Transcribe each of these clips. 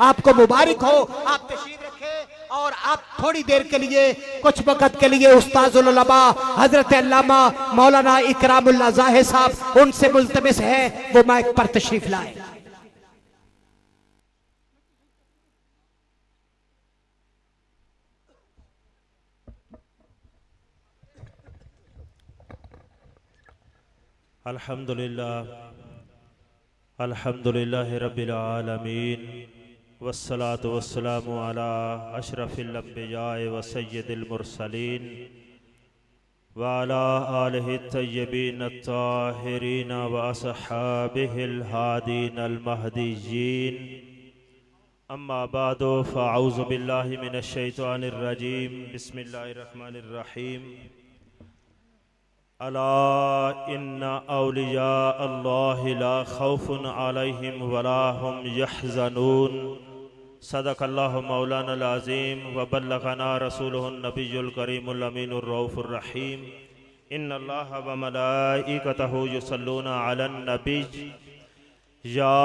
आपको मुबारक हो। आप तशरीफ रखें और आप थोड़ी देर के लिए, कुछ वक्त के लिए उस्ताजुल उलमा हजरत अल्लामा मौलाना इकरामुल्लाह ज़ाहिर साहब, उनसे मुल्तमिस है वो माइक पर तशरीफ लाए। अल्हम्दुलिल्लाह रब्बिल आलमीन वस्सलातु वस्सलामु अला अशरफिल अंबिया व सय्यदिल मुरसलीन व अला आलिहि तय्यबीन अत्ताहिरीन व असहाबिहिल हादीन अल महदीयीन। अम्मा बादु फ़अऊज़ु बिल्लाहि मिनश शैतानिर रजीम। बिस्मिल्लाहिर रहमानिर रहीम। अला इन्ना औलिया अल्लाहि ला खौफुन अलैहिम वला हुम यहज़नून। सदक़ल्लाहु मौलानाल अज़ीम व बल्लगना रसूलुहुन नबियुल करीमुल अमीनुर रऊफ़ुर रहीम। इन्नल्लाहा व मलाइकतहु युसल्लूना अलन नबी या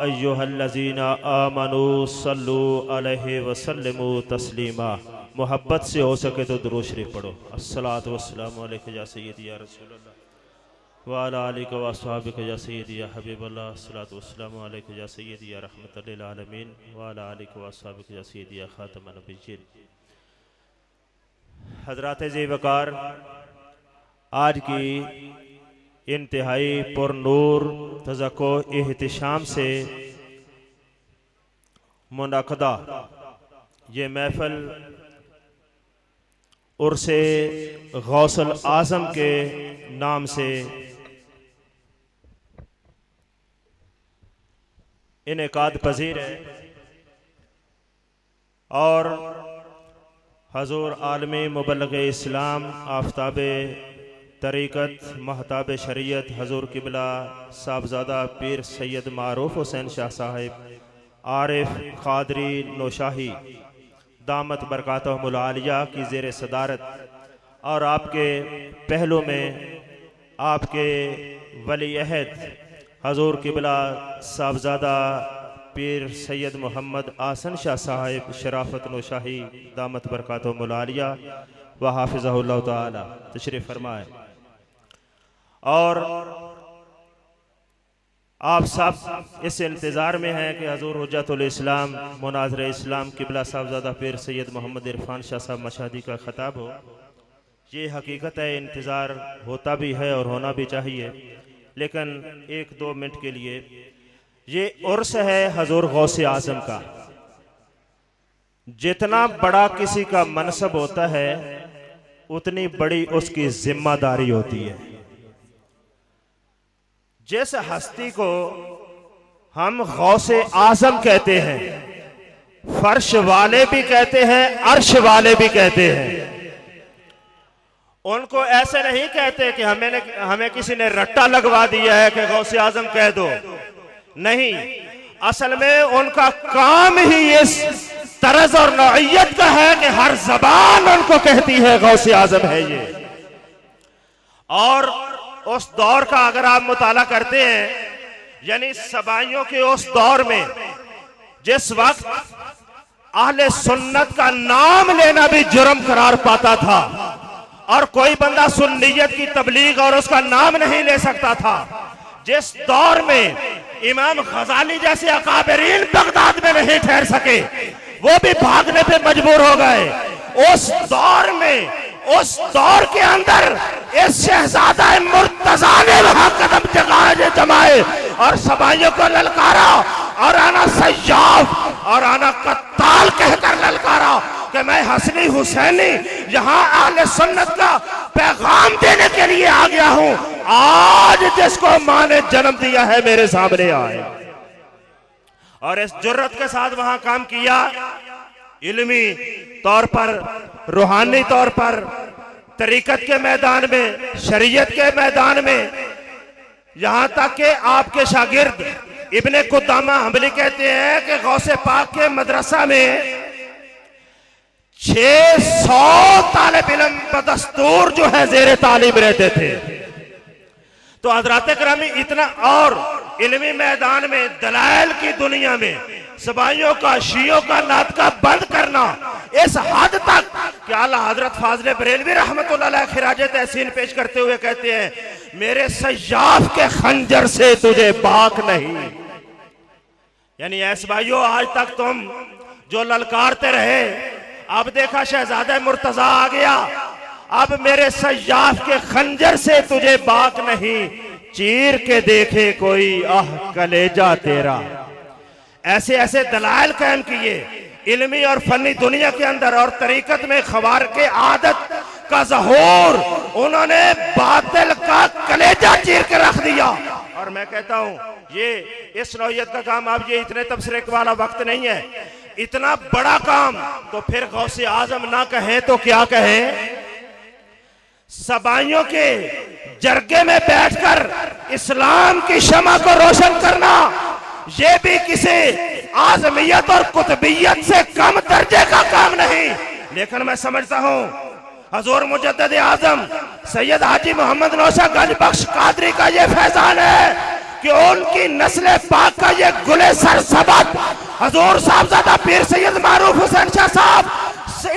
अय्युहल्लज़ीना आमनू सल्लू अलैहि व सल्लिमू तस्लीमा। मोहब्बत से हो सके तो दुरूद शरीफ पढ़ो। अस्सलातु वस्सलामु अलैका या सय्यदी या रसूलल्लाह व अला आलिका व अस्हाबिका या सय्यदी या हबीबल्लाह। अस्सलातु वस्सलामु अलैका या सय्यदी या रहमतल लिल आलमीन व अला आलिका व अस्हाबिका या सय्यदी या खातमन नबिय्यीन। हज़रात ज़ीवकार, आज की इंतहाई पुरनूर तज़क्को एहतिशाम से मुनक़दा ये महफ़िल उर्से गौसल आज़म के नाम से इनेकाद पजीर है और हजूर आलमी मुबल्लिग़ इस्लाम आफ्ताब तरीक़त महताब शरीयत हजूर किबला साहबजादा पीर सैयद मारूफ हुसैन शाह साहिब आरिफ क़ादरी नौशाही दामत बरकातहुमुल आलिया की ज़ेर सदारत और आपके पहलू में आपके वली अहद हजूर किबला साहबजादा पीर सैयद मोहम्मद आसन शाह साहिब शराफत नौशाही दामत बरकातहुमुल आलिया व हाफिज़हुल्लाह ताला तशरीफ़ फरमाए। और आप सब इस इंतज़ार में हैं कि हजूर हुज्जतुल इस्लाम मुनाज़िर इस्लाम किबला साहबजादा पीर सैयद मोहम्मद इरफान शाह साहब मशादी का ख़ताब हो। ये हकीकत है, इंतज़ार होता भी है और होना भी चाहिए, लेकिन एक दो मिनट के लिए ये उर्स है हजूर गौसे आज़म का। जितना बड़ा किसी का मनसब होता है उतनी बड़ी उसकी जिम्मेदारी होती है। जिस हस्ती को हम गौसे आज़म कहते हैं, फर्श वाले भी कहते हैं, अर्श वाले भी कहते हैं, उनको ऐसे नहीं कहते कि हमें किसी ने रट्टा लगवा दिया है कि गौसे आज़म कह दो। नहीं, असल में उनका काम ही इस तरज और नौइयत का है कि हर जबान उनको कहती है गौसे आज़म है ये। और उस दौर का अगर आप मुताला करते हैं, यानी सबाइयों के उस दौर में जिस वक्त अहले सुन्नत का नाम लेना भी जुर्म करार पाता था और कोई बंदा सुन्नियत की तबलीग और उसका नाम नहीं ले सकता था, जिस दौर में इमाम गजाली जैसे अकाबरीन बगदाद में नहीं ठहर सके, वो भी भागने पे मजबूर हो गए, उस दौर में, उस दौर के अंदर इस शहजादा मुर्तजा ने वहां कदम जमाए और सबाइयों को ललकारा और आना सयाफ और आना कत्ताल कहकर ललकारा कि मैं हसनी हुसैनी यहाँ अहले सुन्नत का पैगाम देने के लिए आ गया हूँ। आज जिसको माँ ने जन्म दिया है मेरे सामने आए। और इस जुर्रत के साथ वहां काम किया, इल्मी तौर पर, रूहानी तौर पर, तरीकत के मैदान में, शरीयत के मैदान में, यहां तक कि आपके शागिर्द इब्ने कुदामा हंबली कहते हैं कि गौसे पाक के मदरसा में 600 तालिब इल्म बदस्तूर जो है जेरे तालीम रहते थे। तो हजरात करामी इतना, और इल्मी मैदान में, दलाइल की दुनिया में सबाइयों का, शियों का नाटका बंद करना इस हद तक कि आला हजरत फाजले बरेलवी रहमतुल्लाह अलैह खिराज तहसीन पेश करते हुए कहते हैं, मेरे सयाफ के खंजर से तुझे बाक नहीं। यानी ऐस भाइयों, आज तक तुम जो ललकारते रहे, अब देखा शहजादा मुर्तजा आ गया, अब मेरे सयाफ के खंजर से तुझे बाक नहीं, चीर के देखे कोई आह कलेजा तेरा। ऐसे ऐसे दलाइल कायम किए इल्मी और फनी दुनिया के अंदर, और तरीकत में खवार के आदत का ज़हूर, उन्होंने बातिल का कलेजा चीर के रख दिया। और मैं कहता हूं ये इस नौयत का काम, अब ये इतने तबसरे वाला वक्त नहीं है, इतना बड़ा काम तो फिर गौसे आजम ना कहें तो क्या कहें। सबाइयों के जरगे में बैठकर इस्लाम की शमा को रोशन करना, ये भी किसी आजमियत और कुतबियत से कम दर्जे का काम नहीं। लेकिन मैं समझता हूं हजूर मुजद्दिद आजम सैयद हाजी मोहम्मद नौशा गंज बख्श कादरी का ये फैजान है कि उनकी नस्ल पाक का ये गुले सरसबत हजूर साहबजादा पीर सैयद मारूफ हुसैन शाह साहब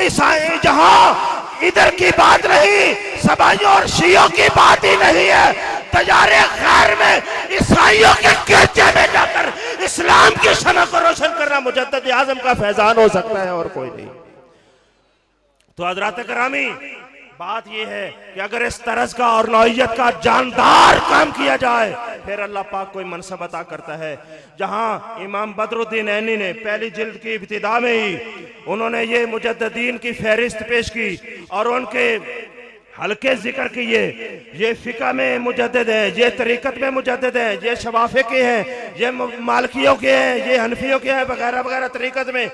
ईसाई, जहां इधर की बात नहीं, सबाइयों और शियों की बात ही नहीं है, तजारे खैर में ईसाइयों के गिरजे में जाकर इस्लाम की शमा को रोशन करना मुजद्दिद आजम का फैजान हो सकता है और कोई नहीं। तो हजरात करामी, बात यह है कि अगर इस तरज का और नौइयत का जानदार काम किया जाए, फिर अल्लाह पाक कोई मनसब अता करता है। जहां इमाम बदरुद्दीन ऐनी ने पहली जिल्द की इब्तिदा में ही उन्होंने ये मुजद्दिदीन की फहरिस्त पेश की और उनके हल्के जिक्र किए, ये फिका में मुजद्दिद हैं, ये तरीकत में मुजद्दिद हैं, ये शवाफे के हैं, ये मालकियों के हैं, ये हनफियों के हैं, वगैरह वगैरह तरीकत में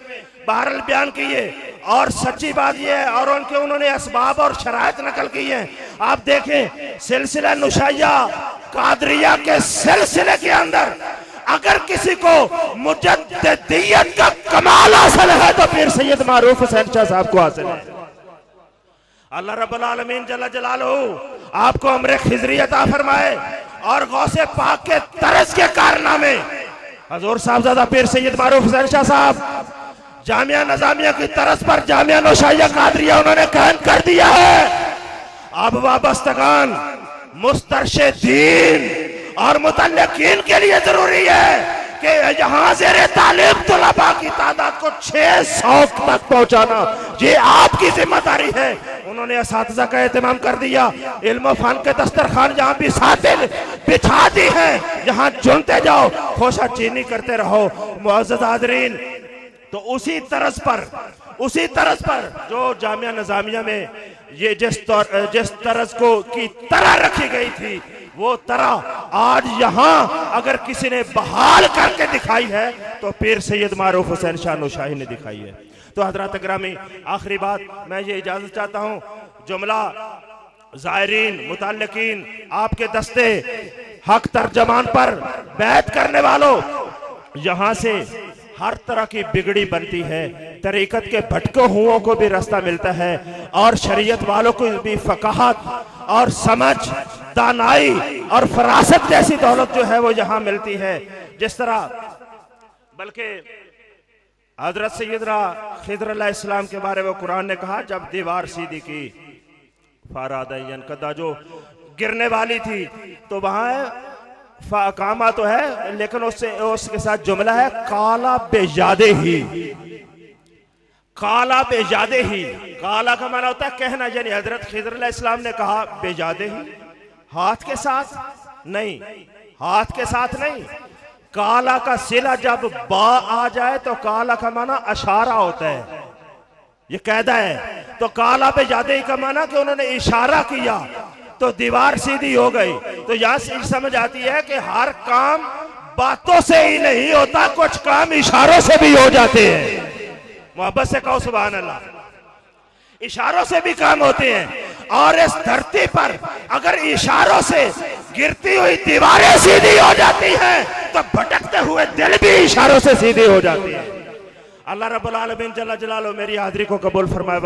बहरल बयान किए। और सच्ची बात यह है, और उनके उन्होंने असबाब और शराइत नकल की है। आप देखें सिलसिला नुशाइया कादरिया के सिलसिले के अंदर अगर किसी को मुजद्दिदियत का कमाल हासिल है तो फिर सैयद मारूफ हुसैन शाह साहब को हासिल है। अल्लाह रब्बुल आलमीन जल्ल जलालहू आपको अमरे खिजरी अता फरमाए और गौसे पाक के तरस के कारनामे हजूर साहबजादा पीर सैयद मारूफ हुसैन शाह साहब जामिया नजामिया की तरस पर जामिया नौशाइया कादरिया उन्होंने कायम कर दिया है। अब वाबस्तगान मुस्तरशिदीन और मुतल्लिकीन के लिए जरूरी है कि यहाँ ज़ेरे तालीम तुलबा की तादाद को 600 तक पहुंचाना, ये आपकी जिम्मेदारी है। उन्होंने असातिज़ा का एहतमाम कर दिया, इल्म फन के दस्तरखान जहाँ भी सातिल बिछा दी है, यहाँ चुनते जाओ, खोशा चीनी करते रहो। मुअज़्ज़ज़ हाज़रीन, तो उसी तरस पर जो जामिया नज़ामिया में ये जिस तरस को की तरह रखी गई थी, वो तरह आज यहाँ अगर किसी ने बहाल करके दिखाई है तो पीर सैयद मारूफ हुसैन शाह नौशाही ने दिखाई है। तो हजरात ग्रामी, आखिरी बात मैं ये इजाजत चाहता हूँ, जुमला ज़ायरीन मुतल्लिकीन आपके दस्ते हक तर्जमान पर बैत करने वालों, यहाँ से हर तरह की बिगड़ी बनती है, तरीकत के भटके हुओं को भी रास्ता मिलता है और शरीयत वालों को भी फकाहत और समझ, दानाई और फरासत जैसी दौलत जो है वो यहाँ मिलती है। जिस तरह बल्कि हजरत सैयदना खिद्र अलैहिस्सलाम के बारे में कुरान ने कहा, जब दीवार सीधी की फारादयन कदा, जो गिरने वाली थी तो वहां कामा तो है, लेकिन उसके साथ जुमला है काला बेजादे ही। काला बेजादे ही, काला का माना होता है कहना, यानी हजरत खिद्र अलैहिस्सलाम ने कहा बेजादे ही, हाथ के साथ नहीं, हाथ के साथ नहीं। काला का सिला जब बा आ जाए तो काला का माना अशारा होता है, ये कहता है। तो काला बेजादे ही का माना कि उन्होंने इशारा किया तो दीवार सीधी हो गई। तो यहां से समझ आती है कि हर काम बातों से ही नहीं होता, कुछ काम इशारों से भी हो जाते हैं। मोहब्बत से कहो सुभान अल्लाह, इशारों से भी काम होते हैं। और इस धरती पर अगर इशारों से गिरती हुई दीवारें सीधी हो जाती हैं तो भटकते हुए दिल भी इशारों से सीधी हो जाती है। अल्लाह रब्बुल आलमीन जल्ल जलालहू मेरी हाजिरी को कबूल फरमाए।